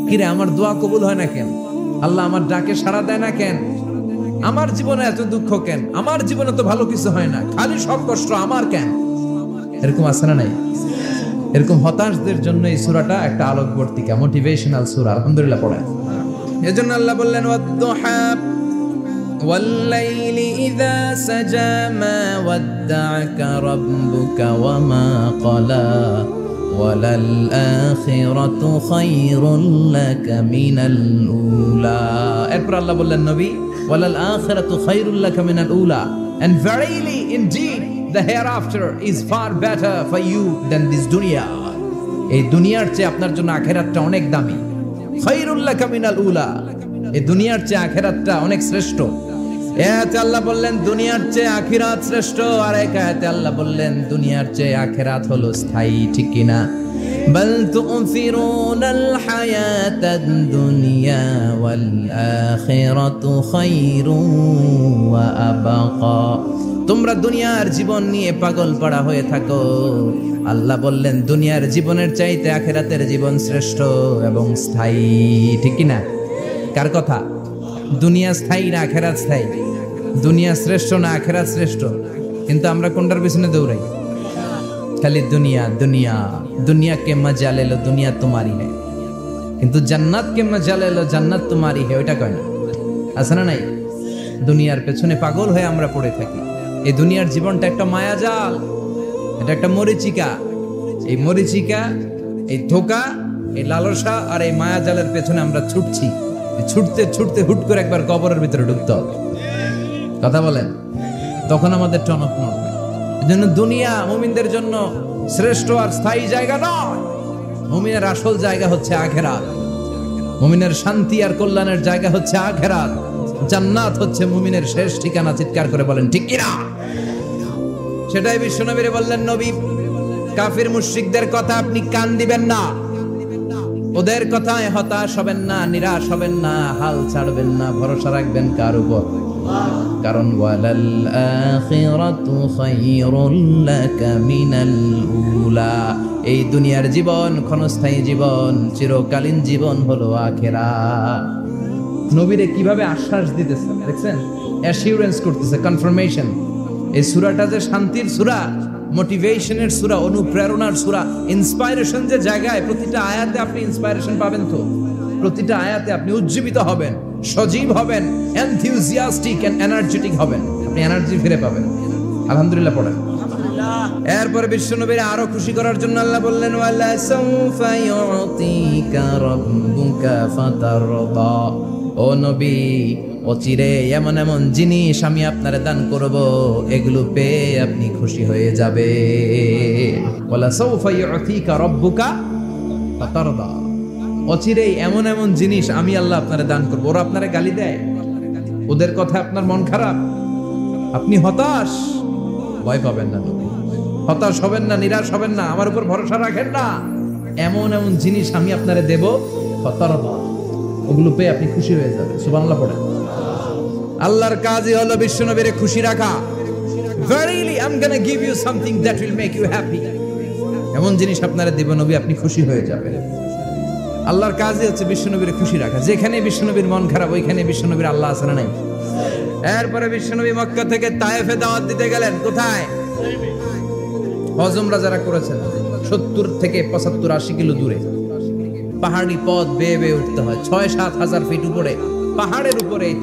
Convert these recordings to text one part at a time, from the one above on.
কিরে আমার দোয়া কবুল হয় না কেন, আল্লাহ আমার ডাকে সাড়া দেয় না কেন, আমার জীবনে এত দুঃখ কেন, আমার জীবনে তো ভালো কিছু হয় না, খালি সব কষ্ট আমার কেন? এরকম আছে না নাই? এরকম হতাশদের জন্য এই সূরাটা একটা আলোকবর্তিকা, মোটিভেশনাল সূরা। আলহামদুলিল্লাহ পড়েন। এজন্য আল্লাহ বললেন ওয়াদ-দুহা ওয়াল-লাইলি ইযা সাজা মা ওয়াদ্দা'আকা রাব্বুকা ওয়া মা ক্বালা ওয়ালাল আখিরাতু খায়রুল লাকা মিনাল উলা। এরপর আল্লাহ বললেন নবী ওয়ালাল আখিরাতু খায়রুল লাকা মিনাল উলা, and verily indeed the hereafter is far better for you than this dunya. এই দুনিয়ার চেয়ে আপনার জন্য আখিরাতটা অনেক দামি। খায়রুল লাকা মিনাল উলা, এই দুনিয়ার চেয়ে আখিরাতটা অনেক শ্রেষ্ঠ। এতে আল্লাহ বললেন দুনিয়ার চেয়ে আখিরাত শ্রেষ্ঠ, আর এক আয়াতে আল্লাহ বললেন দুনিয়ার চেয়ে আখিরাত হলো স্থায়ী। ঠিক কি না? বাল তু'থিরুনাল হায়াতাদ দুনিয়া ওয়াল আখিরাতু খায়রুন ওয়া আবকা। তোমরা দুনিয়ার জীবন নিয়ে পাগল পাড়া হয়ে থাকো, আল্লাহ বললেন দুনিয়ার জীবনের চাইতে আখিরাতের জীবন শ্রেষ্ঠ এবং স্থায়ী। ঠিক কি না? কার কথা? দুনিয়া স্থায়ী না আখিরাত স্থায়ী? দুনিয়া শ্রেষ্ঠ না আখিরাত শ্রেষ্ঠ? কিন্তু আমরা কোনটার পিছনে দৌড়াই? খালি দুনিয়া দুনিয়া। দুনিয়া কে মজা লে লো, দুনিয়া তোমারি है, কিন্তু জান্নাত কে মজা লে লো, জান্নাত তোমারি है, ওইটা কয় না? আছে না নাই? দুনিয়ার পেছনে পাগল হয়ে আমরা পড়ে থাকি। এই দুনিয়ার জীবনটা একটা মায়াজাল, এটা একটা মরিচিকা। এই মরিচিকা, এই ধোঁকা, এই লালসা আর এই মায়াজালের পেছনে আমরা ছুটছি। ছুটতে ছুটতে হুট করে একবার কবরের ভিতরে ঢুকতে হবে। কথা বলেন, তখন আমাদের টনক নড়বে। এজন্য দুনিয়া মুমিনদের জন্য শ্রেষ্ঠ আর স্থায়ী জায়গা নয়। মুমিনের আসল জায়গা হচ্ছে আখিরাত। মুমিনের শান্তি আর কল্যাণের জায়গা হচ্ছে আখিরাত। জান্নাত হচ্ছে মুমিনের শেষ ঠিকানা। চিৎকার করে বলেন ঠিক কি না? সেটাই বিশ্বনবীরে বললেন নবী, কাফির মুশরিকদের কথা আপনি কান দিবেন না, ওদের কথায় হতাশ হবেন না, নিরাশ হবেন না, হাল ছাড়বেন না, ভরসা রাখবেন কার উপর? কারণ ওয়ালাল আখিরাতু খায়রুল লাকা মিনাল উলা। এই দুনিয়ার জীবন ক্ষণস্থায়ী জীবন, চিরকালীন জীবন হলো আখিরাত। নবীরে কিভাবে আশ্বাস দিতেছে দেখছেন? অ্যাসিউরেন্স করতেছে, কনফার্মেশন। এই সূরাটা যে শান্তির সূরা, মোটিভেশনের সূরা, অনুপ্রেরণার সূরা, ইন্সপাইরেশন যে জায়গায়, প্রতিটা আয়াতে আপনি ইন্সপাইরেশন পাবেন। তো প্রতিটা আয়াতে আপনি উজ্জীবিত হবেন, সজীব হবেন, এনথিউজিয়াস্টিক এন্ড এনার্জেটিক হবেন, আপনি এনার্জি ফিরে পাবেন। আলহামদুলিল্লাহ পড়েন। এরপরে বিশ্বনবীর আরো খুশি করার জন্য আল্লাহ বললেন ওয়ালা সাউফা ইউতিকা রাব্বুকা ফাতারদা। ও নবী, অচিরে এমন এমন জিনিস আমি আপনারে দান করব, এগুলো পেয়ে আপনি খুশি হয়ে যাবে। ওয়ালা সাউফা ইউতিকা রাব্বুকা ফাতারদা। অচিরে এমন এমন জিনিস আমি আল্লাহ আপনারে দান করব। ওরা আপনারে গালি দেয়, ওদের কথা আপনার মন খারাপ, আপনি হতাশ, ভয় পাবেন না নবী। হতাশ হবেন না, নিরাশ হবেন না, আমার উপর ভরসা রাখেন না। এমন এমন জিনিস আমি আপনারে দেব, ফাতারদা, ওগুলো পেয়ে আপনি খুশি হয়ে যাবেন। সুবহানাল্লাহ পড়েন। আল্লাহর কাজই হলো বিশ্বনবীরে খুশি রাখা। Verily I'm gonna give you something that will make you happy. এমন জিনিস আপনারা দেব নবী, আপনি খুশি হয়ে যাবেন। আল্লাহর কাজই হচ্ছে বিশ্বনবীরে খুশি রাখা। যেখানে বিশ্বনবীর মন খারাপ, ওইখানে বিশ্বনবীর আল্লাহ আছে না নাই? এরপরে বিশ্বনবী মক্কা থেকে তায়েফে দাওয়াত দিতে গেলেন। কোথায়? হজ উমরা যারা করেছেন 70 থেকে 75 80 কিলো দূরে পাহাড়ি পথ বেয়ে বেয়ে উঠতে হয়। 6-7 হাজার ফিট উপরে পাহাড়ের উপরে এই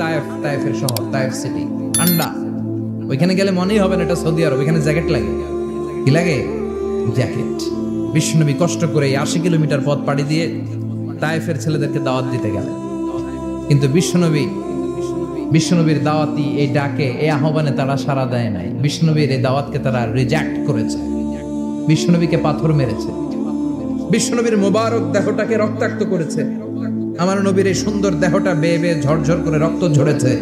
তায়েফের শহর, তায়েফ সিটি। ঠান্ডা, ওইখানে গেলে মনেই হবে না এটা সৌদি আরব। ওইখানে জ্যাকেট লাগে। কি লাগে? জ্যাকেট। বিশ্বনবী কষ্ট করে 80 কিলোমিটার পথ পাড়ি দিয়ে তায়েফের ছেলেদেরকে দাওয়াত দিতে গেলেন। কিন্তু বিশ্বনবীর দাওয়াতি এই ডাকে, এই আহ্বানে তারা সাড়া দেয় নাই। বিশ্বনবীর এই দাওয়াতকে তারা রিজেক্ট করেছে, বিশ্বনবীকে পাথর মেরেছে, বিশ্বনবীর মোবারক দেহটাকে রক্তাক্ত করেছে। আমার নবীর এই সুন্দর দেহটা বেয়ে বেয়ে ঝরঝর করে রক্ত ঝরেছে।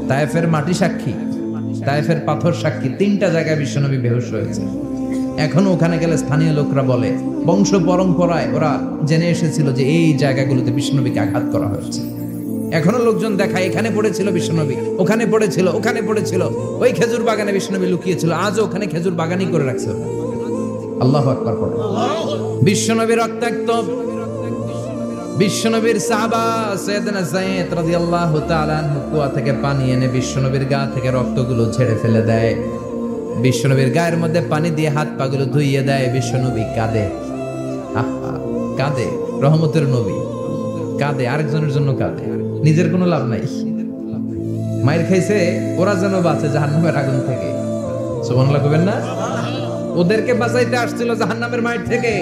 তায়েফের মাটি সাক্ষী, তায়েফের পাথর সাক্ষী। 3টা জায়গায় বিশ্বনবী বেহুশ হয়েছে। এখনো ওখানে গেলে স্থানীয় লোকরা বলে, বংশ পরম্পরায় ওরা জেনে এসেছিল যে এই জায়গাগুলোতে বিশ্বনবীকে আঘাত করা হয়েছে। এখনো লোকজন দেখায় এখানে পড়েছিল বিশ্বনবী, ওখানে পড়েছিল, ওখানে পড়েছিল, ওই খেজুর বাগানে বিশ্বনবী লুকিয়েছিল, আজও ওখানে খেজুর বাগানই করে রাখছে। আল্লাহু আকবার পড়ে। বিশ্বনবী রক্তাক্ত, বিশ্বনবীর সাহাবা সাইয়েদনা যায়েদ রাদিয়াল্লাহু তাআলা আনহু কুয়া থেকে পানি এনে বিশ্বনবীর গা থেকে রক্তগুলো ঝেড়ে ফেলে দেয়। বিশ্বনবীর গায়ের মধ্যে পানি দিয়ে হাত পাগুলো ধুইয়ে দেয়। বিশ্বনবী কাঁদে, কাঁদে। রহমতের নবী কাঁদে, আরেকজনের জন্য কাঁদে, নিজের কোনো লাভ নাই। মায়ের খাইছে, ওরা যেন বাঁচে জাহান্নামের আগুন থেকে। সুবহানাল্লাহ কইবেন না? ওদেরকে বাঁচাইতে আসছিল জাহান্নামের মায়ের থেকে,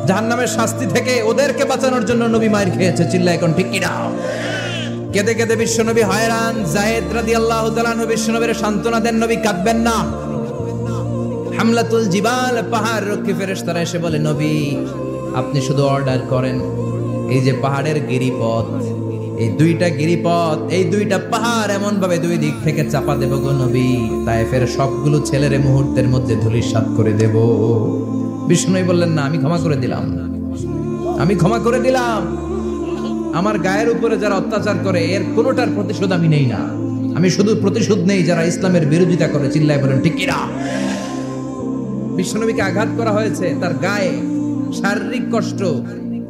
জাহান্নামের শাস্তি থেকে। ওদেরকে বাঁচানোর জন্য নবী মায়ের খেয়েছে। চিল্লায় এখন ঠিক কিনা? কেঁদে কেঁদে বিশ্বনবী হয়রান। যায়েদ রাদিয়াল্লাহু তাআলা আনহু বিশ্বনবীর সান্ত্বনা দেন, নবী কাঁদবেন না। হামলাতুল জিবাল, পাহাড় রক্ষী ফেরেশতারা এসে বলে, নবী আপনি শুধু অর্ডার করেন, এই যে পাহাড়ের গিরিপথ, এই দুইটা গিরিপথ, এই দুইটা পাহাড় এমন ভাবে দুই দিক থেকে চাপা দেব গো নবী, তায়েফের সবগুলো ছেলেরে মুহূর্তের মধ্যে ধূলিসাৎ করে দেব। বিষ্ণুই বললেন, না, আমি ক্ষমা করে দিলাম, আমি ক্ষমা করে দিলাম। আমার গায়ের উপরে যারা অত্যাচার করে এর কোনোটার প্রতিশোধ আমি নেই না। আমি শুধু প্রতিশোধ নেই যারা ইসলামের বিরোধিতা করে। চিল্লায় বলেন ঠিক কিনা? বিশ্বনবীকে আঘাত করা হয়েছে, তার গায়ে শারীরিক কষ্ট,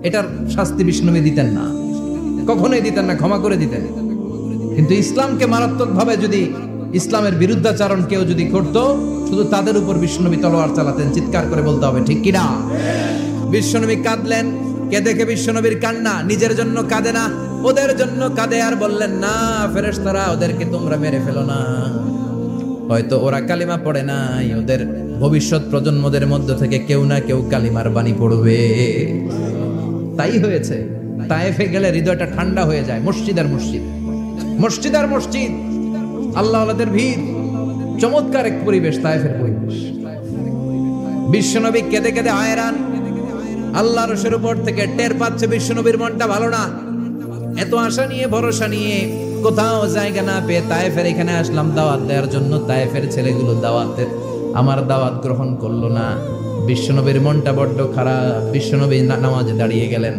এটার শাস্তি বিশ্বনবী দিতেন না, কখনোই দিতেন না, ক্ষমা করে দিতেন। কিন্তু ইসলামকে মারাত্মকভাবে যদি ইসলামের বিরুদ্ধাচরণ কেউ যদি করতো, শুধু তাদের উপর বিশ্বনবী তলোয়ার চালাতেন। চিৎকার করে বলতে হবে ঠিক কিনা? বিশ্বনবী কাঁদলেন। কে দেখে বিশ্বনবীর কান্না? নিজের জন্য কাঁদে না, ওদের জন্য কাঁদে। আর বললেন, না ফেরেশতারা, ওদেরকে তোমরা মেরে ফেলো না, হয়তো ওরা কালিমা পড়ে নাই, ওদের ভবিষ্যৎ প্রজন্মদের মধ্য থেকে কেউ না কেউ কালিমার বাণী পড়বে। তাই হয়েছে। তায়েফে গেলে হৃদয়টা ঠান্ডা হয়ে যায়। মসজিদ আর মসজিদ, মসজিদ আর মসজিদ, আল্লাহ আল্লাহদের ভিড়, চমৎকার এক পরিবেশ তায়েফের পরিবেশ। বিশ্বনবী কেঁদে কেঁদে হয়রান। আল্লাহর রসের উপর থেকে টের পাচ্ছে বিশ্বনবীর মনটা ভালো না। এত আশা নিয়ে, ভরসা নিয়ে, কোথাও জায়গা না পেয়ে তায়েফের এখানে আসলাম দাওয়াত দেওয়ার জন্য। তায়েফের ছেলেগুলো দাওয়াতের আমার দাওয়াত গ্রহণ করলো না। বিশ্বনবীর মনটা বড্ড খারাপ। বিশ্বনবী নামাজে দাঁড়িয়ে গেলেন।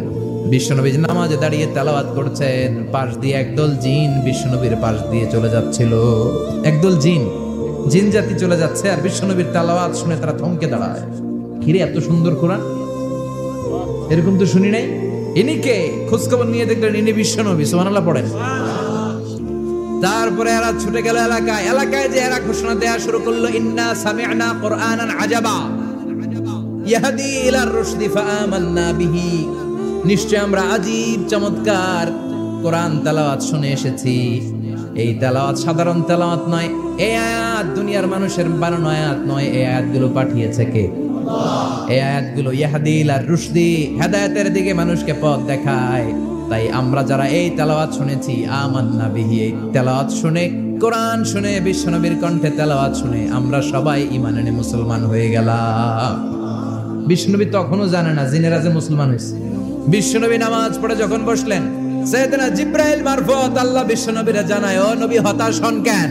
বিশ্বনবী নামাজে দাঁড়িয়ে তেলাওয়াত করছেন। পাশ দিয়ে একদল জিন বিশ্বনবীর পাশ দিয়ে চলে যাচ্ছিল। একদল জিন, জিন জাতি চলে যাচ্ছে, আর বিশ্বনবীর তেলাওয়াত শুনে তারা থমকে দাঁড়ায়। ঘিরে এত সুন্দর কোরআন, এরকম তো শুনি নাই। ইনি কে? খোঁজখবর নিয়ে দেখলেন ইনি বিশ্বনবী। সুবহানাল্লাহ পড়েন। তারপরে এরা ছুটে গেল এলাকায়। এলাকায় যে এরা ঘোষণা দেয়া শুরু করলো, ইন্না সামি'না কুরআনান আজাবা ইয়াহদি ইলার রুশদি ফাআমান্না বিহি। নিশ্চয় আমরা আজীব চমৎকার কোরআন তেলাওয়াত শুনে এসেছি। এই তেলাওয়াত সাধারণ তেলাওয়াত নয়, এই আয়াত দুনিয়ার মানুষের বানানো আয়াত নয়। এই আয়াতগুলো পাঠিয়েছে কে? এই আয়াতগুলো ইয়াহদি ইলার রুশদি, হেদায়েতের দিকে মানুষকে পথ দেখায়। তাই আমরা যারা এই তেলাওয়াত শুনেছি, আমান্না বিহি, এই তেলাওয়াত শুনে, কোরআন শুনে, বিশ্বনবীর কণ্ঠে তেলাওয়াত শুনে আমরা সবাই ঈমান এনে মুসলমান হয়ে গেলাম। বিশ্বনবী তখনও জানে না জিনেরা যে মুসলমান হয়েছে। বিশ্বনবী নামাজ পড়ে যখন বসলেন, সাইয়েদনা জিবরাইল মারফত আল্লাহ বিশ্বনবীরে জানায়, ও নবী হতাশ হন কেন?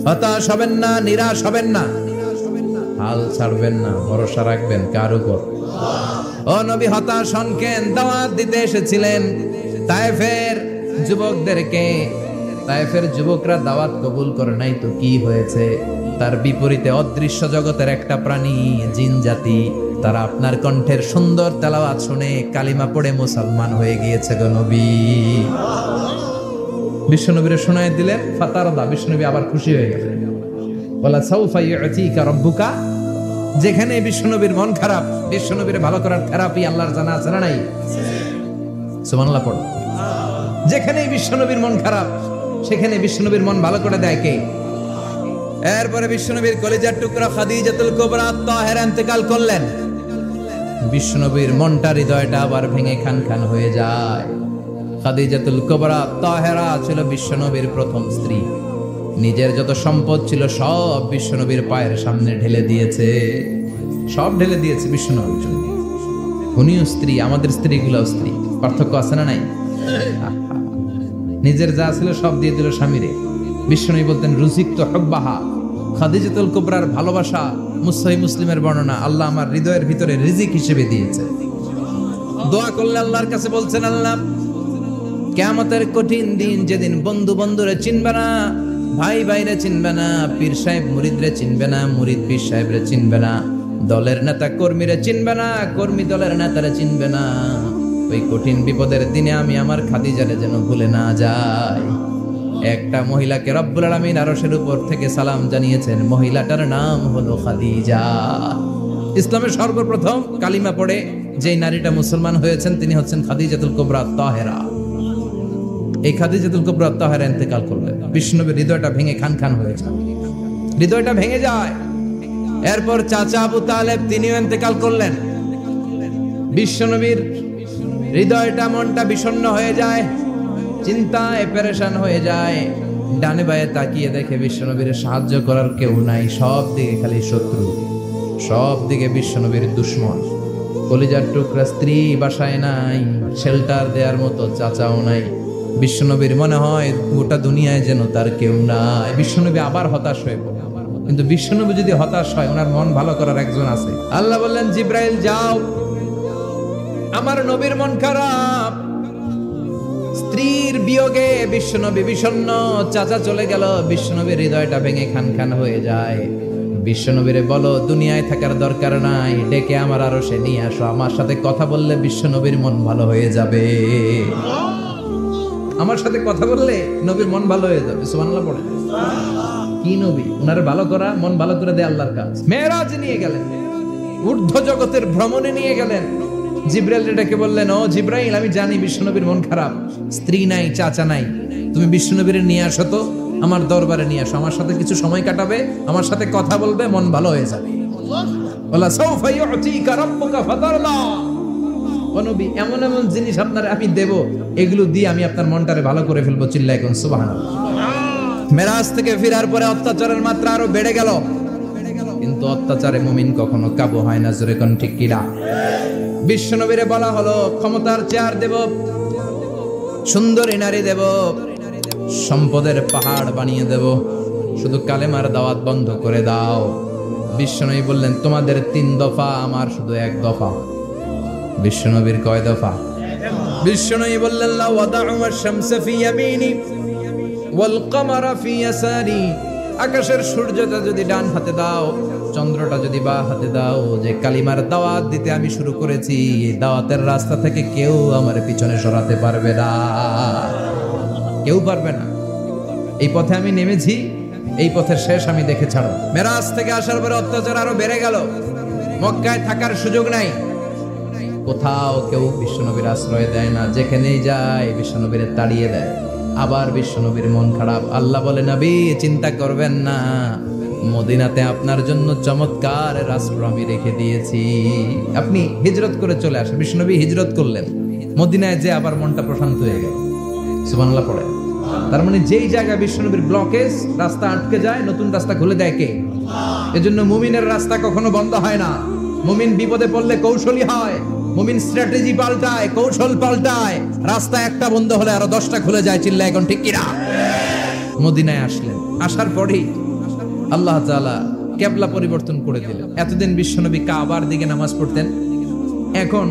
হতাশ হবেন না, নিরাশ হবেন না, হাল ছাড়বেন না, ভরসা রাখবেন কার উপর? ও নবী হতাশ হন কেন? দাওয়াত দিতে এসেছিলেন তায়েফের যুবকদেরকে। তায়েফের যুবকরা দাওয়াত কবুল করে নাই তো কি হয়েছে? তার বিপরীতে অদৃশ্য জগতের একটা প্রাণী, জিন জাতি, তারা আপনার কণ্ঠের সুন্দর তেলাওয়াত শুনে কালিমা পড়ে মুসলমান হয়ে গিয়েছে গো নবী। বিশ্বনবীরে শোনায় দিলেন। ফাতারদা, বিশ্বনবী আবার খুশি হয়ে গেলেন। ওয়ালা সাউফা ইউতিকা রাব্বুকা। যেখানে বিশ্বনবীর মন খারাপ, বিশ্বনবীর ভালো করার থেরাপি আল্লাহর জানা আছে না নাই? সুবহানাল্লাহ পড়ো। যেখানেই বিশ্বনবীর মন খারাপ, সেখানে বিশ্বনবীর মন ভালো করে দেয় কে? এরপরে বিশ্বনবীর কলিজার টুকরা খাদিজাতুল কুবরা তাহেরা ইন্তেকাল করলেন। বিশ্বনবীর মনটা, হৃদয়টা আবার ভেঙে খান খান হয়ে যায়। খাদিজাতুল কুবরা তাহেরা ছিল বিশ্বনবীর প্রথম স্ত্রী। নিজের যত সম্পদ ছিল সব বিশ্বনবীর পায়ের সামনে ঢেলে দিয়েছে, সব ঢেলে দিয়েছে বিশ্বনবীর জন্য। উনিও স্ত্রী, আমাদের স্ত্রীগুলোও স্ত্রী। পার্থক্য আছে না নাই? নিজের যা ছিল সব দিয়ে দিল স্বামীরে। বিশ্বনবী বলতেন, রুজিকত হুব্বাহা। খাদিজাতুল কুবরার ভালোবাসা সহিহ মুসলিমের বর্ণনা, আল্লাহ আমার হৃদয়ের ভিতরে রিজিক হিসেবে দিয়েছে। দোয়া করলে আল্লাহর কাছে বলছেন, আল্লাহ কিয়ামতের কঠিন দিন, যেদিন বন্ধু বন্ধুরে চিনবে না, ভাই ভাইরে চিনবে না, পীর সাহেব মুরিদরে চিনবে না, মুরিদ পীর সাহেবরে চিনবে না, দলের নেতা কর্মীরা চিনবে না, কর্মী দলের নেতারা চিনবে না। ওই কঠিন বিপদের দিনে আমি আমার খাদিজারে যেন ভুলে না যাই। একটা মহিলাকে রব্বুল আলামিন আরশের উপর থেকে সালাম জানিয়েছেন, মহিলাটার নাম হলো খাদিজা। ইসলামের সর্বপ্রথম কালিমা পড়ে যেই নারীটা মুসলমান হয়েছেন তিনি হচ্ছেন খাদিজাতুল কুবরা তাহেরা। এই খাদিজাতুল কুবরা তাহেরা ইন্তেকাল করলেন। বিষ্ণুনবীর হৃদয়টা ভেঙে খান খান হয়ে যায়, হৃদয়টা ভেঙে যায়। এরপর চাচা আবু তালেব তিনিও ইন্তেকাল করলেন। বিষ্ণুনবীর হৃদয়টা মনটা বিষণ্ণ হয়ে যায়, চিন্তায় পেরেশান হয়ে যায়। ডানে বায়ে তাকিয়ে দেখে বিশ্বনবীর সাহায্য করার কেউ নাই, সব দিকে খালি শত্রু, সব দিকে বিশ্বনবীর দুশ্মন। কলিজার টুকরা স্ত্রী বাসায় নাই, শেল্টার দেওয়ার মতো চাচাও নাই। বিশ্বনবীর মনে হয় গোটা দুনিয়ায় যেন তার কেউ নাই। বিশ্বনবী আবার হতাশ হয়ে পড়ে। কিন্তু বিশ্বনবী যদি হতাশ হয়, ওনার মন ভালো করার একজন আছে। আল্লাহ বললেন, জিব্রাইল যাও, আমার নবীর মন খারাপ, স্ত্রীর বিয়োগে বিশ্বনবী বিষণ্ণ, চাচা চলে গেল, বিশ্বনবীর হৃদয়টা ভেঙে খান খান হয়ে যায়। বিশ্বনবীরে বলো দুনিয়ায় থাকার দরকার নাই, ডেকে আমার আরশে নিয়ে আসো, আমার সাথে কথা বললে বিশ্বনবীর মন ভালো হয়ে যাবে। আমার সাথে কথা বললে নবীর মন ভালো হয়ে যাবে। সুবহানাল্লাহ পড়ে। কি নবী, উনারে ভালো করা, মন ভালো করে দেয় আল্লাহর কাজ। মেরাজ নিয়ে গেলেন, ঊর্ধ্ব জগতের ভ্রমণে নিয়ে গেলেন। জিব্রাইল ডেকে বললেন, ও জিব্রাইল, আমি জানি বিশ্বনবীর মন খারাপ, স্ত্রী নাই, চাচা নাই, তুমি বিশ্বনবীর নিয়ে আসো তো, আমার দরবারে নিয়ে আসো, আমার সাথে কিছু সময় কাটাবে, আমার সাথে কথা বলবে, মন ভালো হয়ে যাবে। ওয়ালা সাউফা ইউতিকা রাব্বুকা ফাতারদা। ও নবী, এমন এমন জিনিস আপনারে আমি দেব, এগুলো দিয়ে আমি আপনার মনটারে ভালো করে ফেলবো। চিল্লায় কোন সুবহানাল্লাহ। মেরাজ থেকে ফেরার পরে অত্যাচারের মাত্রা আরো বেড়ে গেল, কিন্তু অত্যাচারে মুমিন কখনো কাবু হয় না। জোরে কোন ঠিক কিনা? বিশ্বনবীরে বলা হলো, ক্ষমতার চেয়ার দেব, সুন্দরী নারী দেব, সম্পদের পাহাড় বানিয়ে দেব, শুধু কালেমার দাওয়াত বন্ধ করে দাও। বিশ্বনবী বললেন, তোমাদের 3 দফা, আমার শুধু 1 দফা। বিশ্বনবীর কয় দফা? বিশ্বনবী বললেন, লা ওয়াদাউ আশ-শামসা ফি ইয়ামিনি ওয়াল কামারা ফি ইয়াসারি। আকাশের সূর্যটা যদি ডান হাতে দাও, চন্দ্রটা যদি বা হাতে দাও, যে কালিমার দাওয়াত দিতে আমি শুরু করেছি, এই দাওয়াতের রাস্তা থেকে কেউ আমার পিছনে সরাতে পারবে না, কেউ পারবে না। এই পথে আমি নেমেছি, এই পথের শেষ আমি দেখে ছাড়ো। মেরাজ থেকে আসার পরে অত্যাচার আরো বেড়ে গেল, মক্কায় থাকার সুযোগ নাই, কোথাও কেউ বিশ্বনবীর আশ্রয় দেয় না, যেখানেই যায় বিশ্বনবীর তাড়িয়ে দেয়। আবার বিশ্বনবীর মন খারাপ। আল্লাহ বলে, নবী চিন্তা করবেন না, মদিনাতে আপনার জন্য চমৎকার রাষ্ট্র আমি রেখে দিয়েছি, আপনি হিজরত করে চলে আসেন। বিশ্বনবী হিজরত করলেন, মদিনায় যে আবার মনটা প্রশান্ত হয়ে গেল। সুবহানাল্লাহ পড়ে। তার মানে যেই জায়গায় বিশ্বনবীর ব্লকেজ, রাস্তা আটকে যায়, নতুন রাস্তা খুলে দেয় কে? এজন্য মুমিনের রাস্তা কখনো বন্ধ হয় না। মুমিন বিপদে পড়লে কৌশলী হয়, মুমিন স্ট্র্যাটেজি পাল্টায়, কৌশল পাল্টায়। রাস্তা একটা বন্ধ হলে আরো 10টা খুলে যায়। চিল্লা এখন ঠিক কিনা? মদিনায় আসলেন, আসার পরেই আল্লাহ তাআলা কিবলা পরিবর্তন করে দিলেন। এতদিন বিশ্বনবী কাবার দিকে নামাজ পড়তেন, এখন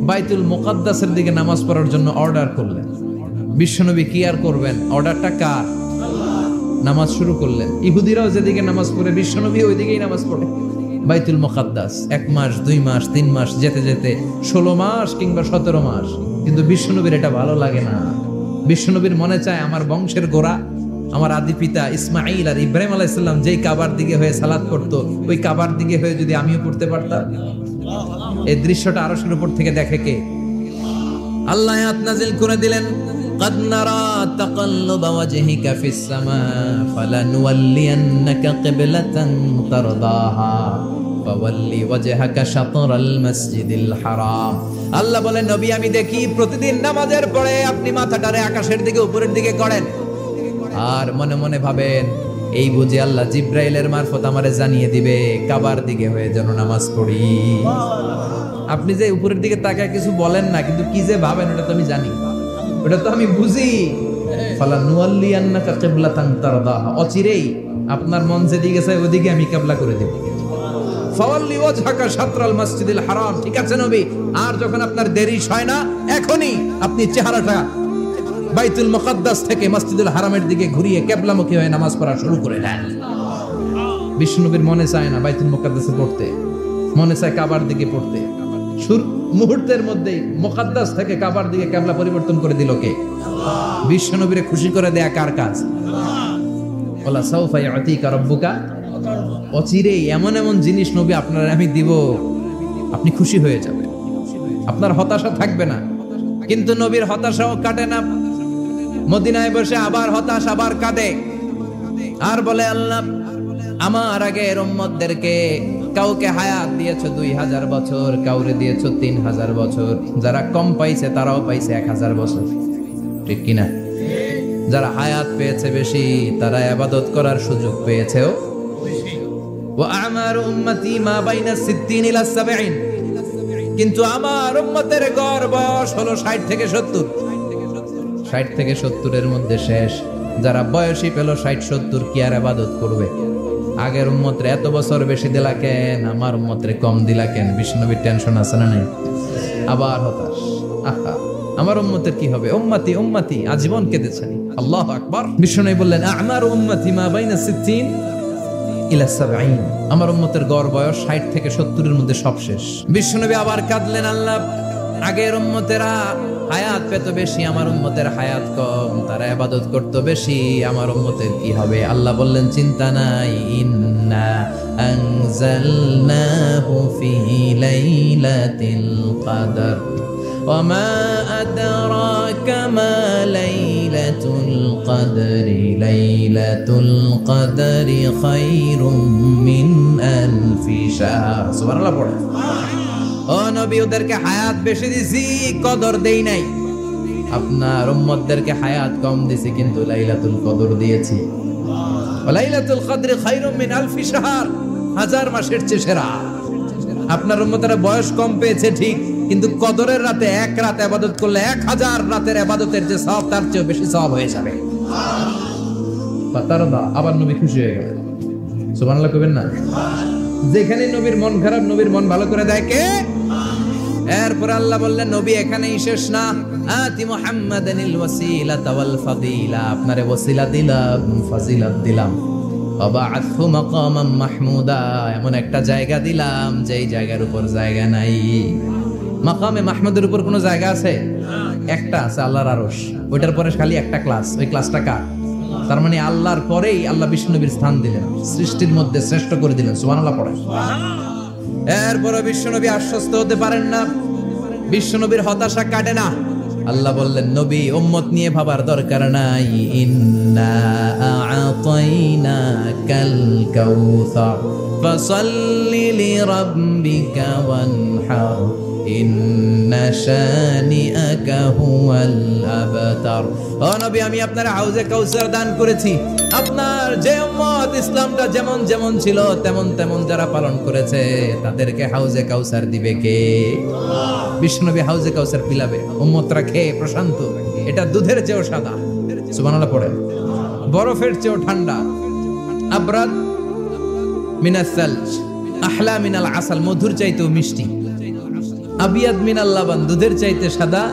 বাইতুল মুকাদ্দাসের দিকে নামাজ পড়ার জন্য অর্ডার করলেন। বিশ্বনবী কি আর করবেন, অর্ডারটা কার? নামাজ শুরু করলেন। ইহুদিরাও যেদিকে নামাজ পড়ে, বিশ্বনবী ওইদিকেই নামাজ পড়ে। বাইতুল মুকাদ্দাস 1 মাস 2 মাস 3 মাস যেতে যেতে 16 মাস কিংবা 17 মাস, কিন্তু বিশ্বনবীর এটা ভালো লাগে না। বিশ্বনবীর মনে চায় আমার বংশের গোড়া, আমার আদি পিতা ইসমাঈল আর ইব্রাহিম আলাইহিস সালাম যেই কাবার দিকে হয়ে সালাত করতো, ওই কাবার দিকে হয়ে যদি আমিও পড়তে পারতাম। এই দৃশ্যটা আরশের উপর থেকে দেখে কে? আল্লাহ আয়াত নাযিল করে দিলেন, قد نرى تقلب وجهك في السماء فلنولينك قبلة ترضاها فولي وجهك شطر المسجد الحرام। আল্লাহ বলেন, নবী আমি দেখি প্রতিদিন নামাজের পরে আপনি মাথাটারে আকাশের দিকে, উপরের দিকে করেন, আর মনে মনে ভাবেন এই বুঝি আল্লাহ জিব্রাইলের মারফত আমারে জানিয়ে দিবে কাবার দিকে হয়ে যেন নামাজ পড়ি। আপনি যে উপরের দিকে তাকায় কিছু বলেন না, কিন্তু কি যে ভাবেন ওটা তো আমি জানি, ওটা তো আমি বুঝি। ফালানুওয়াল্লিয়ান্নাকা কিবলাতান তারদাহা, অচিরেই আপনার মন যেদিকে চায় ওদিকে আমি কিবলা করে দেব। ফাওয়াল্লি ওয়াজহাকা শাতরাল মাসজিদিল হারাম। ঠিক আছে নবী, আর যখন আপনার দেরি হয় না, এখনই আপনি চেহারাটা বাইতুল মুকাদ্দাস থেকে মসজিদুল হারামের দিকে ঘুরিয়ে কিবলামুখী হয়ে নামাজ পড়া শুরু করে দেন। বিশ্বনবীর মনে চায় না বাইতুল মুকাদ্দাসে পড়তে, মনে চায় কাবার দিকে পড়তে, মুহূর্তের মধ্যেই মুকাদ্দাস থেকে কাবার দিকে কিবলা পরিবর্তন করে দিল কে? বিশ্ব নবীরে খুশি করে দেয়া কার কাজ? ওয়ালা সাউফা ইয়াতিকা রাব্বুকা, অচিরেই এমন এমন জিনিস নবী আপনার আমি দিব, আপনি খুশি হয়ে যাবেন, আপনার হতাশা থাকবে না। কিন্তু নবীর হতাশাও কাটে না, মদিনায় বসে আবার হতাশ, আবার কাঁদে, আর বলে আল্লাহ আমার আগের উম্মতদেরকে কাউকে হায়াত দিয়েছো 2000 বছর, কাউরে দিয়েছো 3000 বছর, যারা কম পাইছে তারাও পাইছে 1000 বছর, ঠিক কিনা? যারা হায়াত পেয়েছে বেশি তারা ইবাদত করার সুযোগ পেয়েছেও বেশি। ওয়া আমারু উম্মতি মা বাইনা 60 ইলা 70, কিন্তু আমার উম্মতের গড় বয়স হলো 60 থেকে 70। 60 থেকে 70 এর মধ্যে শেষ। যারা বয়সী পেল 60-70 কি আর ইবাদত করবে? আগের উম্মতরে এত বছর বেশি দিলা কেন, আমার উম্মতরে কম দিলা কেন? বিষ্ণুনবীর টেনশন আছে না নাই? আবার হতাশ, আহা আমার উম্মতের কি হবে? উম্মতি উম্মতি আজীবন কেঁদেছেন। আল্লাহু আকবার। বিষ্ণুনবী বললেন আমার উম্মতি মা বাইনা 60 ইলা 70, আমার উম্মতের গড় বয়স 60 থেকে 70 এর মধ্যে সব শেষ। বিষ্ণুনবী আবার কাঁদলেন, আল্লাহ আগের উম্মতেরা হায়াত পেত বেশি, আমার উম্মতের হায়াত কম, তারা ইবাদত করত বেশি, আমার উম্মতের কি হবে? আল্লাহ বললেন চিন্তা নাই, ইন্না আনজালনাহু ফি লাইলাতিল কদর ওয়া মা আদরাকা মা লাইলাতুল কদরি লাইলাতুল কদরি খায়রুম মিন আলফি শাহর। সুবহানাল্লাহ পড়ে। ও নবী, ওদেরকে হায়াত বেশি দিছি, কদর দেই নাই। আপনার উম্মতদেরকে হায়াত কম দিছি, কিন্তু লাইলাতুল কদর দিয়েছি। লাইলাতুল কদর খায়রুম মিন আলফি শাহর, 1000 মাসের চেয়ে সেরা। আপনার উম্মতেরা বয়স কম পেয়েছে ঠিক, কিন্তু কদরের রাতে এক রাত ইবাদত করলে 1000 রাতের ইবাদতের যে সওয়াব তার চেয়ে বেশি সওয়াব হয়ে যাবে। ফাতারদা, আবার নবী খুশি হয়ে গেলেন। সুবহানাল্লাহ কইবেন না? যেখানে নবীর মন খারাপ, নবীর মন ভালো করে দেয় কে? এরপর আল্লাহ বললেন নবী এখানেই শেষ না, আতি মুহাম্মাদানিল ওয়াসিলাতা ওয়াল ফাদিলা, আপনারে ওয়াসিলা দিলাম, ফাজিলাত দিলাম, ওয়াবা'আথহু মাকামান মাহমুদা, এমন একটা জায়গা দিলাম যেই জায়গার উপর জায়গা নাই। মাকামে মাহমুদের উপর কোনো জায়গা আছে? একটা আছে, আল্লাহর আরশ। ওইটার পরে খালি একটা ক্লাস, ওই ক্লাসটা কার? তার মানে আল্লাহর পরেই আল্লাহ বিষ্ণুনবীর স্থান দিলেন, সৃষ্টির মধ্যে শ্রেষ্ঠ করে দিলেন। সুবহানাল্লাহ পড়ে। এরপর বিষ্ণুনবী আশ্বস্ত হতে পারেন না, বিষ্ণুনবীর হতাশা কাটে না। আল্লাহ বললেন নবী উম্মত নিয়ে ভাবার দরকার নাই, ইন্না আ'তাইনাকাল কাউসার ফাসাল্লি লিরাব্বিকা ওয়ানহার ইন্না শানিআকা হুয়াল আবতার। ও নবী, আমি আপনার হাউজে কাউসার দান করেছি। আপনার যে উম্মত ইসলামটা যেমন যেমন ছিল তেমন তেমন যারা পালন করেছে তাদেরকে হাউজে কাউসার দিবে কে? বিষ্ণুনবী হাউজে কাউসার পিলাবে, উম্মতরা খেয়ে প্রশান্ত। এটা দুধের চেয়েও সাদা, সুবহানাল্লাহ পড়েন, বরফের চেয়েও ঠান্ডা, আবরাদ মিনাস সালজ আহলা মিনাল আসাল, মধুর চাইতেও মিষ্টি, আবিয়াদ মিনাল লাবান, দুধের চাইতে সাদা,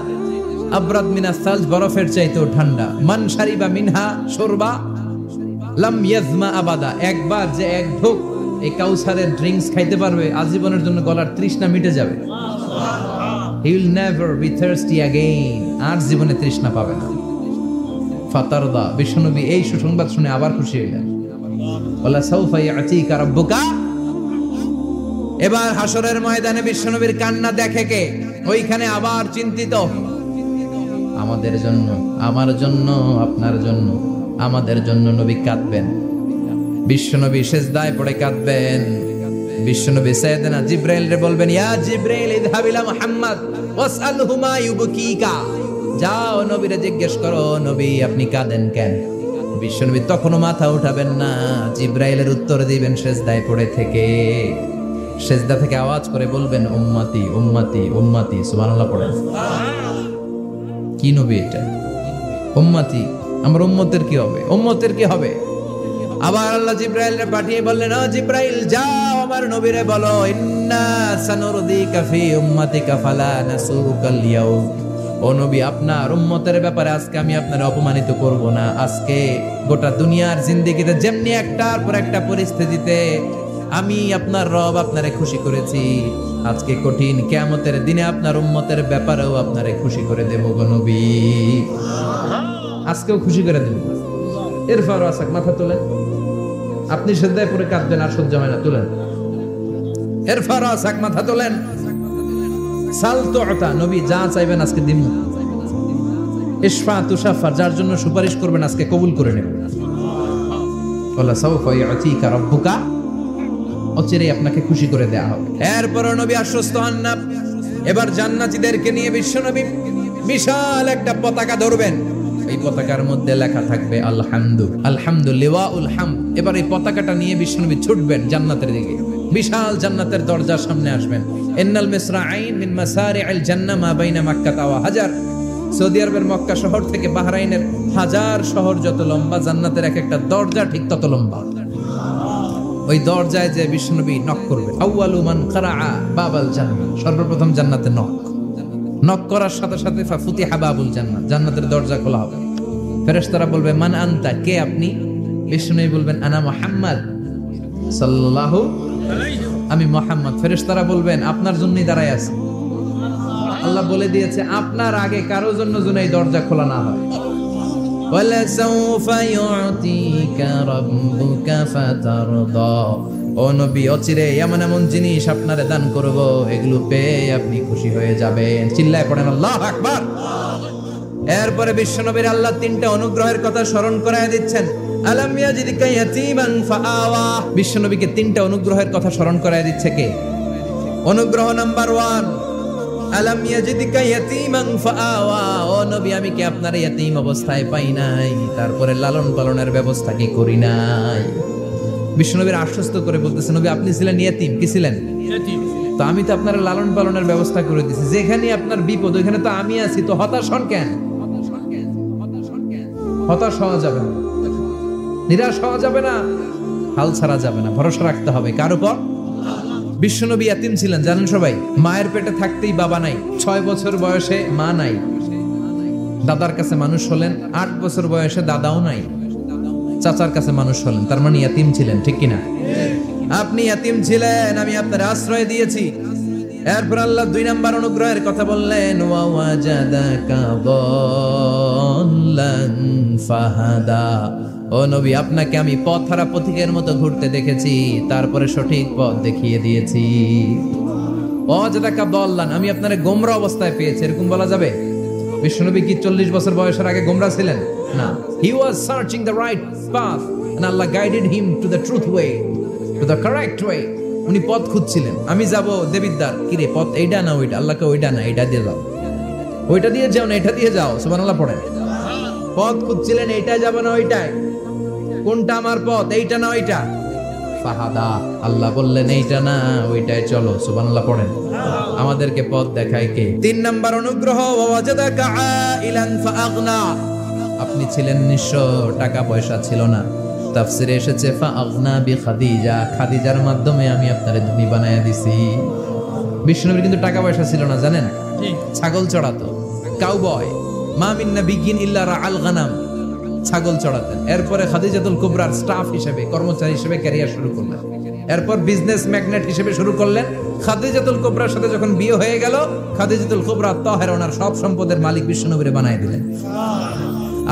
আবরাদ মিনাস সালজ, বরফের চাইতেও ঠান্ডা। মান শারিবা মিনহা শুরবা লাম ইয়াজমা আবাদা, একবার যে এক ঢোক এই কাউসারের ড্রিঙ্কস খাইতে পারবে আজীবনের জন্য গলার তৃষ্ণা মিটে যাবে। He will never be thirsty again, আর জীবনে তৃষ্ণা পাবে না। ফাতারদা, বিষ্ণুনবী এই সুসংবাদ শুনে আবার খুশি হইলেন। ওয়ালা সাউফা ইয়াতিকা রাব্বুকা। এবার হাসরের ময়দানে বিষ্ণুনবীর কান্না দেখে কে? ওইখানে আবার চিন্তিত, আমাদের জন্য, আমার জন্য, আপনার জন্য, আমাদের জন্য নবী কাঁদবেন। বিশ্বনবী সিজদায় পড়ে কাঁদবেন। বিশ্বনবী সাইয়েদনা জিবরাইলরে বলবেন, ইয়া জিবরাইল ইযহাব ইলা মুহাম্মদ ওয়াসআলহু মা ইউবকিকা, যাও নবীরে জিজ্ঞেস করো নবী আপনি কাঁদেন কেন? বিশ্বনবী তখনও মাথা উঠাবেন না, জিবরাইলের উত্তর দিবেন সিজদায় পড়ে থেকে। সিজদা থেকে আওয়াজ করে বলবেন উম্মতি উম্মতি উম্মতি। সুবহানাল্লাহ পড়েন। কি নবী এটা? উম্মতি, আমার উম্মতের কি হবে? উম্মতের কি হবে? আবার আল্লাহ জিবরাইলকে পাঠিয়ে বললেন, ও জিবরাইল যাও আমার নবীরে বলো, ইন্না সানুরদিকা ফি উম্মাতিকা ফালা নাসুকাল ইয়াউম। ও নবী, আপনার উম্মতের ব্যাপারে আজকে আমি আপনার অপমানিত করব না। আজকে গোটা দুনিয়ার জিন্দেগিতে যেমনি একটার পর একটা পরিস্থিতিতে আমি আপনার রব আপনারে খুশি করেছি, আজকে কঠিন কিয়ামতের দিনে আপনার উম্মতের ব্যাপারেও আপনারে খুশি করে দেব গো নবী, আজকেও খুশি করে দেব। এরপর আসাক মাথা তোলেন, আপনি সেজদায় পড়ে কাঁদবেন আর সহ্য হয় না, তুলেন। এরপর আসাক মাথা তোলেন, সাল তুতা, নবী যা চাইবেন আজকে দিমু। ইশফা তুশাফা, যার জন্য সুপারিশ করবেন আজকে কবুল করে নেব। ওয়ালা সাওফা ইউতিকা রাব্বুকা, অচিরেই আপনাকে খুশি করে দেয়া হবে। এরপর নবী আশ্বস্ত হন না। এবার জান্নাতীদেরকে নিয়ে বিশ্বনবী বিশাল একটা পতাকা ধরবেন, এই পতাকার মধ্যে লেখা থাকবে আলহামদুলিল্লাহুল হামদ। এবার এই পতাকাটা নিয়ে বিশ্বনবী ছুটবেন জান্নাতের দিকে, বিশাল জান্নাতের দরজার সামনে আসবেন। ইন্নাল মিসরাঈন মিন মাসারি'আল জান্নাহ মা বাইনা মাক্কাহ ওয়া হাজার। সৌদি আরবের মক্কা শহর থেকে বাহরাইনের হাজার শহর যত লম্বা, জান্নাতের এক একটা দরজা ঠিক তত লম্বা। ওই দরজায় যে বিশ্বনবী নক করবে, আউয়ালু মান কারাআ বাবাল জান্নাহ, সর্বপ্রথম জান্নাতে নক করার সাথে সাথে ফাফুতিহা বাবুল জান্নাহ, জান্নাতের দরজা খোলা হবে। ফেরেশতারা বলবে মান আনতা, কে আপনি? বিশ্বনবী বলবেন আনা মুহাম্মদ সাল্লাল্লাহু আলাইহি, আমি মুহাম্মদ। ফেরেশতারা বলবেন আপনার জন্যই দাঁড়ায় আছি। আল্লাহ বলে দিয়েছে আপনার আগে কারো জন্য যেন এই দরজা খোলা না হয়। ওয়ালা সাওফা ইউতিকা রাব্বুকা ফাতারদা, ও নবী অচিরে এমন এমন জিনিস আপনারে দান করব, এগুলো পেয়ে আপনি খুশি হয়ে যাবেন। চিল্লায় পড়েন আল্লাহু আকবার। এরপরে বিশ্বনবীর আল্লাহ তিনটা অনুগ্রহের কথা স্মরণ করায় দিচ্ছেন। আলাম ইয়াজিদকা ইয়াতীমান ফাআওয়া, বিশ্বনবীকে তিনটা অনুগ্রহের কথা স্মরণ করায় দিচ্ছে কে? অনুগ্রহ নাম্বার 1, আলাম ইয়াজিদকা ইয়াতীমান ফাআওয়া, ও নবী আমি কি আপনার ইয়াতীম অবস্থায় পাই নাই, তারপরে লালন পালনের ব্যবস্থা কি করি নাই? বিশ্বনবীর আশ্বস্ত করে বলতেছে নবী আপনি ছিলেন ইয়াতীম, কি ছিলেন? ইয়াতীম। তো আমি তো আপনার লালন পালনের ব্যবস্থা করে দিয়েছি, যেখানে আপনার বিপদ ওইখানে তো আমি আছি, তো হতাশ হন কেন? হতাশ হওয়া যাবে না, নিরাশ হওয়া যাবে না, হাল ছাড়া যাবে না, ভরসা রাখতে হবে কার উপর? বিশ্বনবী ইয়াতীম ছিলেন জানেন সবাই। মায়ের পেটে থাকতেই বাবা নাই, 6 বছর বয়সে মা নাই, দাদার কাছে মানুষ হলেন, 8 বছর বয়সে দাদাও নাই, চাচার কাছে মানুষ হলেন, তার মানে ইয়াতীম ছিলেন, ঠিক কিনা? আপনি ইয়াতীম ছিলেন, আমি আপনার আশ্রয় দিয়েছি। এরপর আল্লাহ 2 নাম্বার অনুগ্রহের কথা বললেন, ওয়া ওয়াজাদাকা দাল্লান ফাহাদা, ও নবী আপনাকে আমি পথহারা পথিকের মতো ঘুরতে দেখেছি, তারপরে সঠিক পথ দেখিয়ে দিয়েছি। ওয়াজাদাকা দাল্লান, আমি আপনারে গোমরা অবস্থায় পেয়েছি, এরকম বলা যাবে? বিশ্বনবী কি 40 বছর বয়সের আগে গোমরা ছিলেন? না, he was searching the right path and Allah guided him to the truth way, to the correct way. উনি পথ খুঁজছিলেন, আমি যাব দেবিদ্দার, কি রে পথ এইটা না ওইটা? আল্লাহকে ওইটা না এইটা দিয়ে যাও, ওইটা দিয়ে যাও না এটা দিয়ে যাও, সুবহানাল্লাহ পড়েন। পথ খুঁজছিলেন, এইটা যাব না ওইটাই, কোনটা আমার পথ, এইটা না ওইটা? ফাহাদা, আল্লাহ বললেন এইটা না ওইটাই চলো, সুবহানাল্লাহ পড়েন। আমাদেরকে পথ দেখায় কে? 3 নাম্বার অনুগ্রহ, ওয়াজাদাকা আইলান ফাআগনা, আপনি ছিলেন নিঃস্ব, টাকা পয়সা ছিল না, তাফসিরে এসেছে ফাআগনা বিখাদিজা, খাদিজার মাধ্যমে আমি আপনারে ধনী বানায়া দিছি। বিশ্বনবীর কিন্তু টাকা পয়সা ছিল না জানেন, ছাগল চড়াতো, কাউবয়, মা মিন নাবিয়্যিন ইল্লা রাআল গানাম, ছাগল চড়াতেন। এরপরে খাদিজাতুল কুবরার স্টাফ হিসেবে, কর্মচারী হিসেবে ক্যারিয়ার শুরু করলেন। এরপর বিজনেস ম্যাগনেট হিসেবে শুরু করলেন। খাদিজাতুল কুবরার সাথে যখন বিয়ে হয়ে গেল, খাদিজাতুল কুবরা তাহেরা ওনার সব সম্পদের মালিক বিশ্বনবীরে বানায় দিলেন।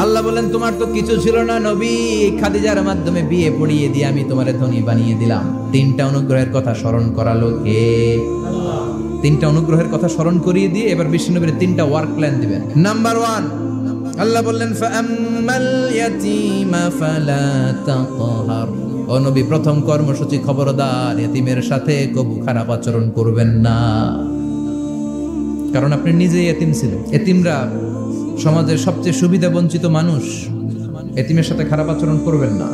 আল্লাহ বলেন তোমার তো কিছু ছিল না নবী, খাদিজার মাধ্যমে বিয়ে পড়িয়ে দিয়ে আমি তোমারে ধনী বানিয়ে দিলাম। 3টা অনুগ্রহের কথা স্মরণ করালো কে? আল্লাহ। 3টা অনুগ্রহের কথা স্মরণ করিয়ে দিয়ে এবার বিশ্বনবীর 3টা ওয়ার্ক প্ল্যান দিবেন। নাম্বার 1, আল্লাহ বললেন ফাআম্মাল ইয়াতীমা ফালা তাকহার, ও নবী প্রথম কর্মসূচি খবরদার, ইয়াতীমের সাথে কবু খারাপ আচরণ করবেন না, কারণ আপনি নিজে ইয়াতীম ছিলেন। ইয়াতীমরা সমাজের সবচেয়ে সুবিধা বঞ্চিত মানুষ, এতিমের সাথে খারাপ আচরণ করবেন না।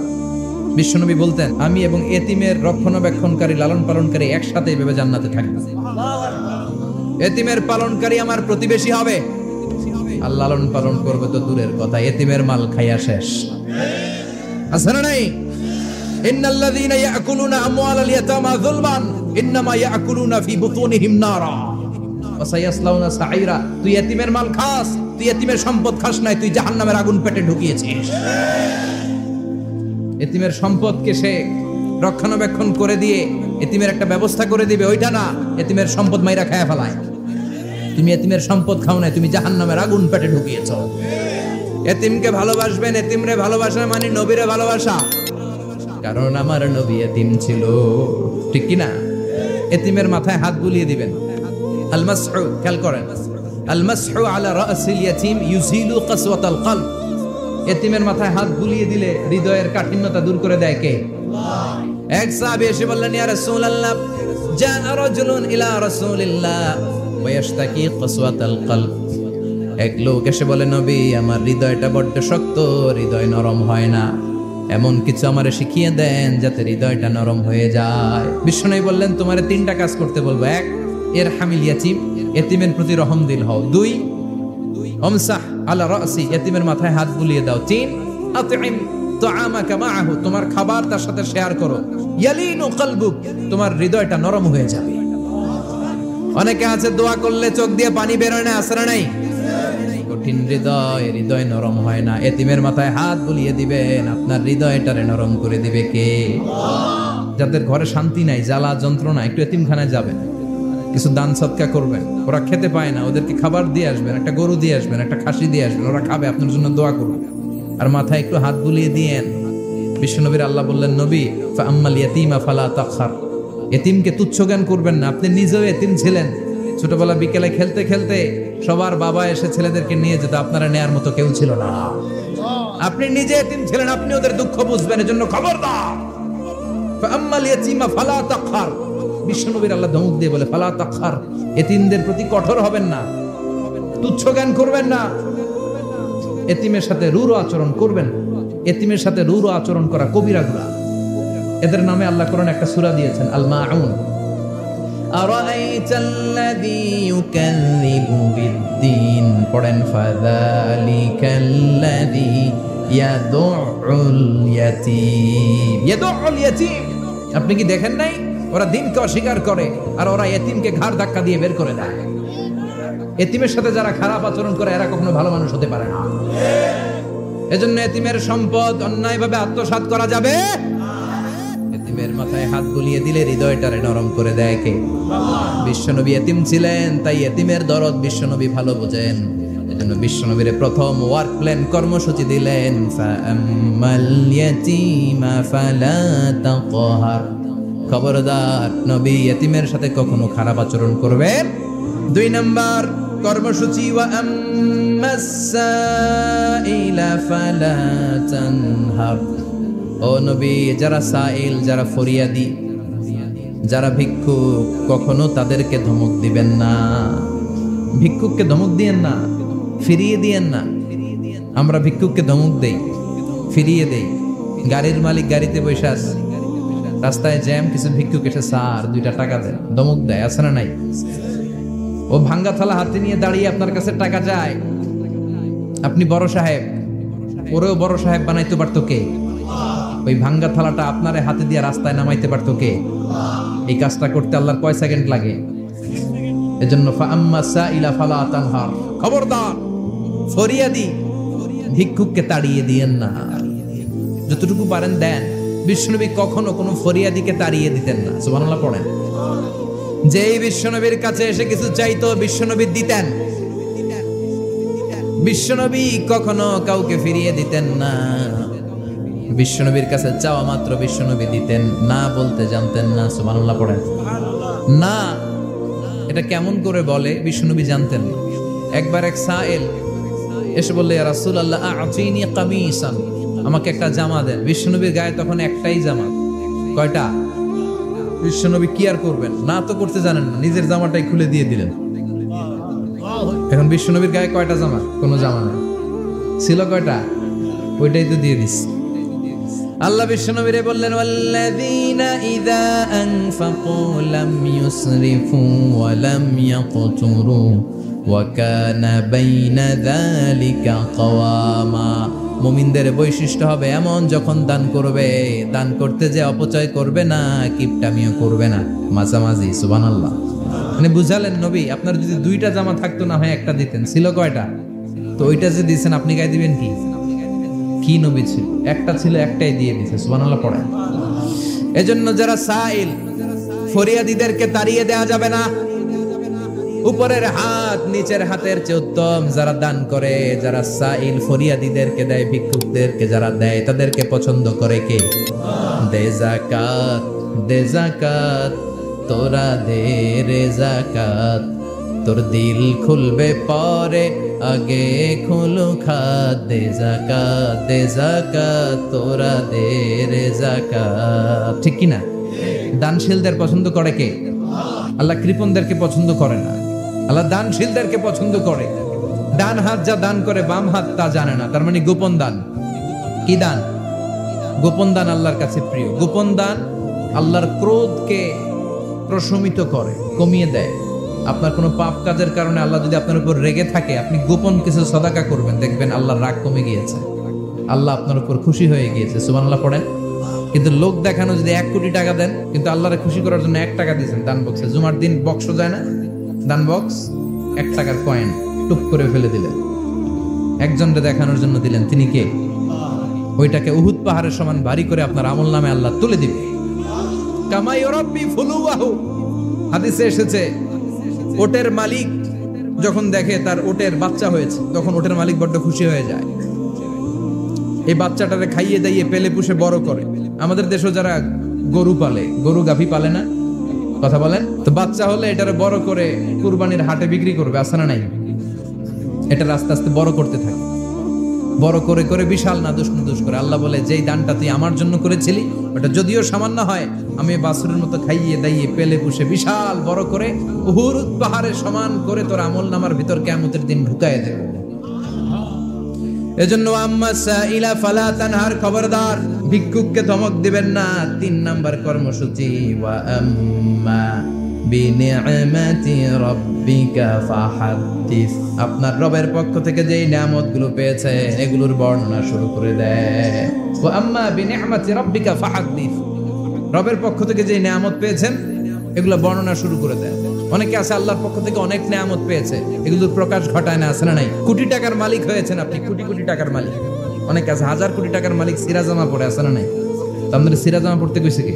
বিশ্বনবী বলতেন আমি এবং এতিমের রক্ষণাবেক্ষণকারী, লালন পালনকারী একসাথে এভাবে জান্নাতে থাকবে। এতিমের পালনকারী আমার প্রতিবেশী হবে, আর লালন পালন করবে তো দূরের কথা, এতিমের মাল খাইয়া শেষ। আছে না নাই? ইন্নাল্লাযীনা ইয়াকুলুনা আমওয়ালাল ইয়াতামা যুলমান ইন্নামা ইয়াকুলুনা ফি বুতুনিহিম নারা ওয়া সায়াসলাউনা সাঈরা। তুই এতিমের মাল খাস, তুই এতিমের সম্পদ খাস নাই, তুই জাহান্নামের আগুন পেটে ঢুকিয়েছিস। এতিমের সম্পদকে সে রক্ষণাবেক্ষণ করে দিয়ে এতিমের একটা ব্যবস্থা করে দিবে, ওইটা না। এতিমের সম্পদ মাইরা খায়া ফেলায়। তুমি এতিমের সম্পদ খাও না, তুমি জাহান্নামের আগুন পেটে ঢুকিয়েছো। এতিমকে ভালোবাসবেন, এতিমরে ভালোবাসা মানে নবীরে ভালোবাসা। কারণ আমার নবী এতিম ছিল, ঠিক কি না? এতিমের মাথায় হাত বুলিয়ে দিবেন। আল মাসহু, খেয়াল করেন, আল মাসহু আলা রাসিল ইয়াতিম ইউজিলু কাসওয়াতাল কলব। এতিমের মাথায় হাত বুলিয়ে দিলে হৃদয়ের কাঠিন্যতা দূর করে দেয় কে? আল্লাহ। এক সাহাবী এসে বললেন, ইয়া রাসূলুল্লাহ, জাআ রাজুলুন ইলা রাসূলিল্লাহ ওয়া ইয়াশতাকি কাসওয়াতাল কলব। এক লোক এসে বলে, নবী, আমার হৃদয়টা বড্ড শক্ত, হৃদয় নরম হয় না, এমন কিছু আমারে শিখিয়ে দেন যাতে হৃদয়টা নরম হয়ে যায়। বিশ্বনবী বললেন, তোমারে 3টা কাজ করতে বলবো। 1, ইরহামিল ইয়াতীম, এতিমের প্রতি রহমদিল হও। 2, আমসাহ আলা রাসি, এতিমের মাথায় হাত বুলিয়ে দাও। 3, আতইম তাআমাকা মাআহু, তোমার খাবার তার সাথে শেয়ার করো। ইয়ালিনু কলবুক, তোমার হৃদয়টা নরম হয়ে যাবে। অনেকে আছে দোয়া করলে চোখ দিয়ে পানি বের হয় না, আসরা নাই? কঠিন হৃদয়, হৃদয় নরম হয় না। এতিমের মাথায় হাত বুলিয়ে দিবেন, আপনার হৃদয়টারে নরম করে দিবে কে? যাদের ঘরে শান্তি নাই, জ্বালা যন্ত্রণা, একটু এতিমখানায় যাবেন, কিছু দান সদকা করবেন। ওরা খেতে পায় না, ওদেরকে খাবার দিয়ে আসবেন, একটা গরু দিয়ে আসবেন, একটা খাসি দিয়ে আসবেন, ওরা খাবে, আপনার জন্য দোয়া করবে। আর মাথায় একটু হাত বুলিয়ে দিয়েন। বিশ্বনবীর আল্লাহ বললেন, নবী, ফাআম্মাল ইয়াতীমা ফালা তাখখার, এতিমকে তুচ্ছ জ্ঞান করবেন না। আপনি নিজেও এতিম ছিলেন। ছোটবেলা বিকেলে খেলতে খেলতে সবার বাবা এসে ছেলেদেরকে নিয়ে যেত, আপনারা নেয়ার মতো কেউ ছিল না। আপনি নিজে এতিম ছিলেন, আপনি ওদের দুঃখ বুঝবেন, এজন্য খবরদার। ফাআম্মাল ইয়াতীমা ফালা তাখখার, বিশ্বনবীর আল্লাহ ধমক দিয়ে বলে, ফালা তাখখার, এতিমদের প্রতি কঠোর হবেন না, তুচ্ছ জ্ঞান করবেন না, এতিমের সাথে রূঢ় আচরণ করবেন। এতিমের সাথে রূঢ় আচরণ করা কবিরা গুনাহ। এদের নামে আল্লাহ কোরআনে একটা সূরা দিয়েছেন, আল মাউন। আরাআইতাল্লাযী ইউকাযযিবু বিদ্দীন, পড়েন, ফাযালিকাল্লাযী ইয়াদুউল ইয়াতীম। ইয়াদুউল ইয়াতীম, আপনি কি দেখেন নাই? ওরা দিনকে অস্বীকার করে আর ওরা এতিমকে ঘাড় ধাক্কা দিয়ে বের করে দেয়। এতিমের সাথে যারা খারাপ আচরণ করে এরা কখনো ভালো মানুষ হতে পারে না। এজন্য এতিমের সম্পদ অন্যায়ভাবে আত্মসাৎ করা যাবে। এতিমের মাথায় হাত বুলিয়ে দিলে হৃদয়টারে নরম করে দেয় কে? বিশ্বনবী এতিম ছিলেন, তাই এতিমের দরদ বিশ্বনবী ভালো বোঝেন। এজন্য বিশ্বনবীর প্রথম ওয়ার্ক প্ল্যান কর্মসূচি দিলেন, ফাআম্মাল ইয়াতীমা ফালা তাকহার, খবরদার নবী এতিমের সাথে কখনো খারাপ আচরণ করবেন। 2 নম্বর কর্মসূচি, ওয়া আম্মাস সাইলা ফালা তানহার, ও নবী, যারা সাইল, যারা ফরিয়াদি, যারা ভিক্ষুক, কখনো তাদেরকে ধমক দিবেন না। ভিক্ষুককে ধমক দিয়েন না, ফিরিয়ে দিয়েন না। আমরা ভিক্ষুককে ধমক দেই, ফিরিয়ে দেই। গাড়ির মালিক গাড়িতে বসে আছে, রাস্তায় জ্যাম, কিছু ভিক্ষুক এসে স্যার 2টা টাকা দেন, ধমক দেয়, আছে না নাই? ও ভাঙ্গা থালা হাতে নিয়ে দাঁড়িয়ে আপনার কাছে টাকা চায়। আপনি বড় সাহেব, ওরেও বড় সাহেব বানাইতে পারতো কে? ওই ভাঙ্গা থালাটা আপনারে হাতে দিয়ে রাস্তায় নামাইতে পারতো কে? এই কাজটা করতে আল্লাহর কয় সেকেন্ড লাগে? এজন্য ফাআম্মা সাইলা ফালা তানহার, খবরদার ফরিয়াদি ভিক্ষুককে তাড়িয়ে দিয়েন না। যতটুকু পারেন দেন। বিশ্বনবী কখনো কোনো ফরিয়াদিকে তাড়িয়ে দিতেন না। সুবহানাল্লাহ পড়েন। যেই বিশ্বনবীর কাছে এসে কিছু চাইতো বিশ্বনবী দিতেন। বিশ্বনবী কখনো কাউকে ফিরিয়ে দিতেন না। বিশ্বনবীর কাছে চাওয়া মাত্র বিশ্বনবী দিতেন, না বলতে জানতেন না। সুবহানাল্লাহ পড়েন। না, এটা কেমন করে বলে বিশ্বনবী জানতেন। একবার এক সাইল এসে বললে, ইয়া রাসূলুল্লাহ আ'তিনি কামিসান, আমাকে একটা জামা দেন। বিশ্বনবীর গায়ে তখন একটাই জামা। কয়টা? বিশ্বনবী কি আর করবেন, না তো করতে জানেন না, নিজের জামাটাই খুলে দিয়ে দিলেন। এখন বিশ্বনবীর গায়ে কয়টা জামা? কোনো জামা নেই। ছিল কয়টা? ওইটাই তো দিয়ে দিস। আল্লাহ বিশ্বনবীরে বললেন, ওয়াল্লাযীনা ইযা আনফাকু লাম ইউসরিফু ওয়া লাম ইয়াকতুরু ওয়া কানা বাইনা যালিকা কাওয়ামা। মুমিনদের বৈশিষ্ট্য হবে এমন, যখন দান করবে, দান করতে যে অপচয় করবে না, কিপটামিও করবে না, মাঝামাঝি। সুবহানাল্লাহ। মানে বুঝালেন নবী, আপনার যদি 2টা জামা থাকতো না হয় একটা দিতেন। ছিল কয়টা? তো ওইটা যে দিয়েছেন আপনি গায়ে দিবেন কি? কি নবী ছিল? একটা ছিল, একটাই দিয়ে দিয়েছে। সুবহানাল্লাহ পড়েন। এজন্য যারা সাইল, ফরিয়াদীদেরকে তাড়িয়ে দেয়া যাবে না। উপরের হাত নিচের হাতের চেয়ে উত্তম যারা দান করে, যারা সাইল ফরিয়াদীদেরকে দেয়, ভিক্ষুকদেরকে যারা দেয় তাদেরকে পছন্দ করে কে? দে যাকাত, দে যাকাত, তোরা দে রে যাকাত, তোর দিল খুলবে পরে, আগে খুলু খাত। দে যাকাত, দে যাকাত, তোরা দে রে যাকাত। ঠিক কি না? দানশীলদের পছন্দ করে কে? আল্লাহ কৃপণদেরকে পছন্দ করে না, আল্লাহ দানশীলদেরকে পছন্দ করে। ডান হাত যা দান করে বাম হাত তা জানে না, তার মানে গোপন দান। কি দান? গোপন দান আল্লাহর কাছে প্রিয়। গোপন দান আল্লাহর ক্রোধকে প্রশমিত করে, কমিয়ে দেয়। আপনার কোনো পাপ কাজের কারণে আল্লাহ যদি আপনার উপর রেগে থাকে, আপনি গোপন কিছু সাদাকা করবেন, দেখবেন আল্লাহর রাগ কমে গিয়েছে, আল্লাহ আপনার উপর খুশি হয়ে গিয়েছে। সুবহানাল্লাহ পড়েন। কিন্তু লোক দেখানো যদি 1 কোটি টাকা দেন, কিন্তু আল্লাহরে খুশি করার জন্য 1 টাকা দিয়েছেন দান বক্সে, জুমার দিন বক্স যায় না, দান বক্স, 1 টাকার কয়েন টুপ করে ফেলে দিলেন, একজনকে দেখানোর জন্য দিলেন, তিনি কে? ওইটাকে উহুদ পাহাড়ের সমান ভারী করে আপনার আমল নামে আল্লাহ তুলে দিবে। কামা ইউরাব্বি ফুলুয়াহু, হাদিসে এসেছে ওটের মালিক যখন দেখে তার ওটের বাচ্চা হয়েছে, তখন ওটের মালিক বড্ড খুশি হয়ে যায়। এই বাচ্চাটারে খাইয়ে দাইয়ে পেলে পুষে বড় করে। আমাদের দেশে যারা গরু পালে, গরু গাভী পালে না, কথা বলেন তো, বাচ্চা হলে এটারে বড় করে কুরবানির হাটে বিক্রি করবে, আছে না নাই? এটা আস্তে আস্তে বড় করতে থাকে, বড় করে করে বিশাল নাদুস নাদুস করে। আল্লাহ বলে, যেই দানটা তুই আমার জন্য করেছিলি, ওটা যদিও সামান্য হয়, আমি বাছুরের মতো খাইয়ে দাইয়ে পেলে পুষে বিশাল বড় করে উহুদ পাহাড়ের সমান করে তোর আমল নামার ভিতর কিয়ামতের দিন ঢুকায় দেব। এজন্য আম্মা সাইলা ফালা তানহার, খবরদার ভিক্ষুককে ধমক দিবেন না। 3 নাম্বার কর্মসূচি, ওয়া আম্মা বিনিআমাতি রাব্বিকা ফাহাদ্দিস, আপনার রবের পক্ষ থেকে যেই নিয়ামতগুলো পেয়েছে এগুলোর বর্ণনা শুরু করে দেয়। ওয়া আম্মা বিনিআমাতি রাব্বিকা ফাহাদ্দিস, রবের পক্ষ থেকে যেই নিয়ামত পেয়েছেন এগুলো বর্ণনা শুরু করে দেয়। অনেকে আছে আল্লাহর পক্ষ থেকে অনেক নিয়ামত পেয়েছে, এগুলোর প্রকাশ ঘটায় না, আছে না নাই? কোটি টাকার মালিক হয়েছেন আপনি, কোটি কোটি টাকার মালিক। অনেকে আছে 1000 কোটি টাকার মালিক, সিরা জামা পরে, আছে না নাই? তো আমাদের সিরা জামা পড়তে কইছে কি?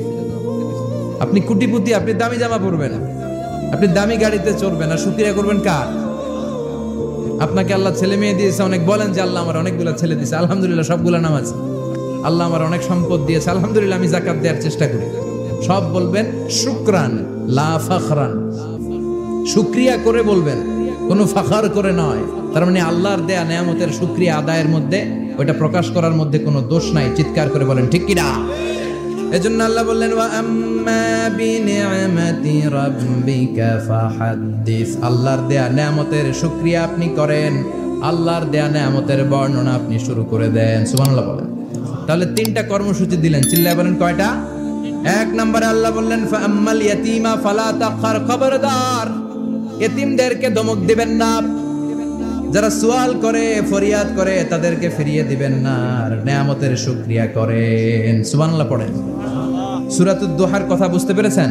আপনি কোটিপতি, আপনি দামি জামা পরবেন, আপনি দামি গাড়িতে চড়বেন, আর শুকরিয়া করবেন কার? আপনাকে আল্লাহ ছেলে মেয়ে দিয়েছে অনেক, বলেন যে আল্লাহ আমার অনেকগুলো ছেলে দিয়েছে, আলহামদুলিল্লাহ সবগুলো নামাজ। আল্লাহ আমার অনেক সম্পদ দিয়েছে, আলহামদুলিল্লাহ আমি যাকাত দেওয়ার চেষ্টা করি। সব বলবেন শুকরান লা ফাখরান, শুকরিয়া করে বলবেন, কোনো ফাখার করে নয়। তার মানে আল্লাহর দেয়া নিয়ামতের শুকরিয়া আদায়ের মধ্যে, ওইটা প্রকাশ করার মধ্যে কোনো দোষ নাই। চিৎকার করে বলেন ঠিক কি না? এজন্য আল্লাহ বললেন, ওয়া আম্মা বিনিআমাতি রাব্বিকা ফাহাদ্দিস, আল্লাহর দেয়া নিয়ামতের শুকরিয়া আপনি করেন, আল্লাহর দেয়া নিয়ামতের বর্ণনা আপনি শুরু করে দেন। সুবহানাল্লাহ বলেন। তাহলে 3টা কর্মসূচি দিলেন, চিল্লায় বলেন কয়টা? 1 নম্বরে আল্লাহ বললেন, ফা আম্মাল ইয়াতীমা ফালা তাকহার, খবরদার এতিমদেরকে ধমক দিবেন না, যারা সুয়াল করে ফরিয়াদ করে তাদেরকে ফিরিয়ে দিবেন না, আর নিয়ামতের শুকরিয়া করেন। সুবহানাল্লাহ পড়েন। সূরাতুদ দুহার কথা বুঝতে পেরেছেন?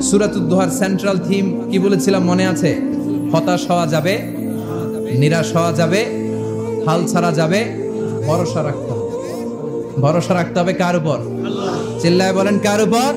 সূরাতুদ দুহার সেন্ট্রাল থিম কি বলেছিলাম মনে আছে? হতাশ হওয়া যাবে, নিরাশ হওয়া যাবে, হাল ছাড়া যাবে, ভরসা রাখতে হবে। ভরসা রাখতে হবে কার উপর? চিল্লায় বলেন কার উপর?